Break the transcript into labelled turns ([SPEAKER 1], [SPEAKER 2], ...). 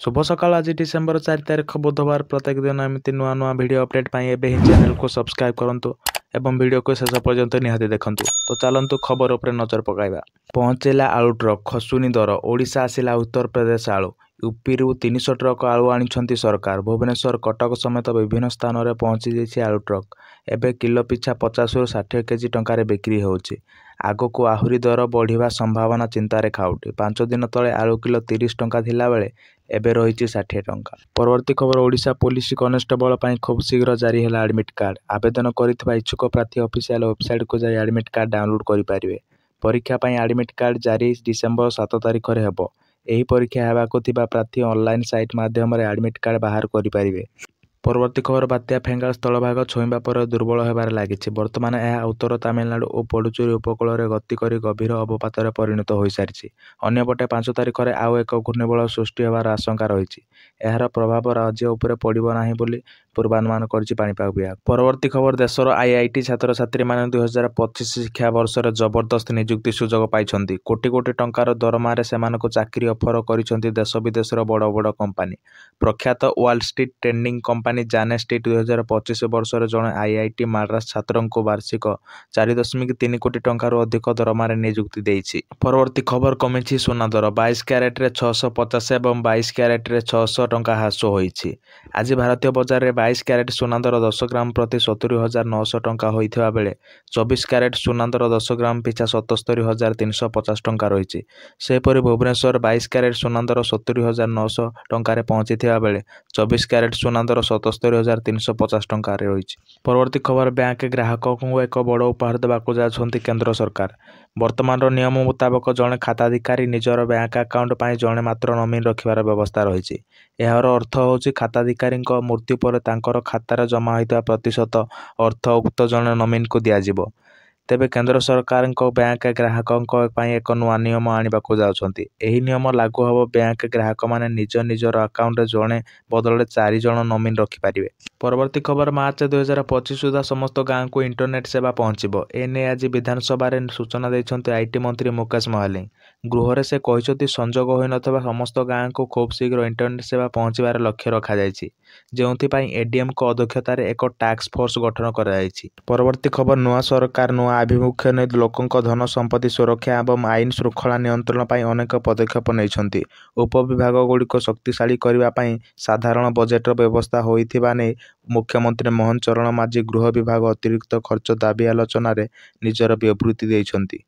[SPEAKER 1] शुभ सकाळ आज डिसेंबर 4 तारीख बुधवार प्रत्येक दिन एमती नुआ नुआ वीडियो अपडेट पाई एबे ही चैनल को सब्सक्राइब करंतु एवं वीडियो को शेष पर्यंत निहाती देखंतु। तो चलंतु खबर उपरे नजर पकाइबा। पहुंचेला आलू ट्रक खसुनी दर ओडिशा आसिला उत्तर प्रदेश आलू यूपी रु 300 ट्रक आलू आनिछंती सरकार। भुवनेश्वर कटक समेत विभिन्न स्थान में पहुंची जाइछि आलू ट्रक। एबे किलो पिछा 50 रु 60 केजी टंकार बिक्री होउछि। आगको आहुरी दर बढ़िवा संभावना चिंतार खाउटी। 5 दिन तले आलू किलो 30 टंका थिला बेले एबे रही 60 टंका। परवर्ती खबर ओडिशा पुलिस कनेस्टेबल पर खूब शीघ्र जारी है एडमिट कार्ड। आवेदन करिଥିବା इच्छुक प्रार्थी ऑफिशियल वेबसाइट को जाई एडमिट कार्ड डाउनलोड करि पारिबे। परीक्षा पई एडमिट कार्ड जारी डिसेंबर 7 तारिख रे हेबो। एही परीक्षा हेबाको थिबा प्रार्थी ऑनलाइन साइट माध्यम रे एडमिट कार्ड बाहर करि पारिबे। परवर्ती खबर बात्या फेंगाल स्थलभाग छुईंबा पर दुर्बल होबार लागिछि। वर्तमान यह उत्तर तमिलनाडु और पुडुचेरी उपकूल में गति कर गभीर अवपात परिणत हो सारी। अन्यपटे 5 तारिख में आउ एक घूर्णिबल सृष्टि होबार आशंका रही। यार प्रभाव राज्य उपर पड़ो ना बोली पूर्वानुमान करिछि पाणीपाग विभाग। परवर्ती खबर देशर आईआईटी छात्र छात्री माने 2025 शिक्षा वर्ष जबरदस्त नियुक्ति सुजोग पाइछन्ति। कोटी कोटी टंकार दरमारे सेमानकु चाकरी ऑफर करिछन्ति देश विदेशर बड़ बड़ कंपनी। प्रख्यात वॉल स्ट्रीट ट्रेडिंग कंपनी जाने स्ट्रीट 2025 वर्ष जड़े आईआईटी माड्रास छात्र को वार्षिक 4.3 कोटी टंकार अधिक दरमारे नियुक्ति देइछि। परवर्ती खबर कमिछि सोना दर 22 क्यारेट रे 650 एवं 22 क्यारेट रे 600 टंका ह्रास होइछि। आज भारतीय बजार रे 22 क्यारेट सोना दर 10 ग्राम प्रति 70,900 टंका होइथिबा बेले 24 क्यारेट सोना दर 10 ग्राम पिछा 77,350 टंका रहिछि। सेपरि भुवनेश्वर 22 क्यारेट सोना दर 70,900 टंका पहुंचीथिबा बेले 24 क्यारेट सोना दर 77,350 टंका रहिछि। परवर्ती खबर बैंक ग्राहकों को एक बड़ उपहार देवाक जाउछन्ति केंद्र सरकार। वर्तमान नियम मुताबक जड़े खाताधिकारी निजर बैंक अकाउंट पर जड़े मात्र नोमिन रखिबार व्यवस्था रही। यार अर्थ होछि खाताधिकारी मृत्यु पर तांकर खातार जमा होता प्रतिशत अर्थ उक्त जड़े नोमिन को दियाजिबो। तेबे केंद्र सरकार बैंक ग्राहकों एक नुआ नियम आनिबाक जाउछन्ति। एही नियम लागू हब बैंक ग्राहक माने निज निजर अकाउंट जड़े बदले 4 जण नोमिन रखिपारे। परवर्ती खबर मार्च 2025 सुधा समस्त गाँव को इंटरनेट सेवा पहुंचब। एने आज विधानसभा सूचना देइछन्ति आईटी मंत्री मुकेश महालिंग। गृह से कहते संजोग होई नथबा समस्त गाँव को खूब शीघ्र इंटरनेट सेवा पहुंचार लक्ष्य रखा जायछि। जेउथिपाई एडीएम को अध्यक्षतार एक टास्क फोर्स गठन करा जायछि। परवर्ती खबर नुआ सरकार नुआ आभिमुख्य नै लोकंक धन संपत्ति सुरक्षा एवं आईन श्रृंखला नियंत्रण पाई अनेक पदक्षेप नैछन्ति। उपविभाग गुड़िक शक्तिशाली करबा पाई साधारण बजेट व्यवस्था होइथिबा नै मुख्यमंत्री मोहन चरण माझी गृह विभाग अतिरिक्त खर्च दाबी आलोचना रे निजर विवृत्ति दैछन्ति।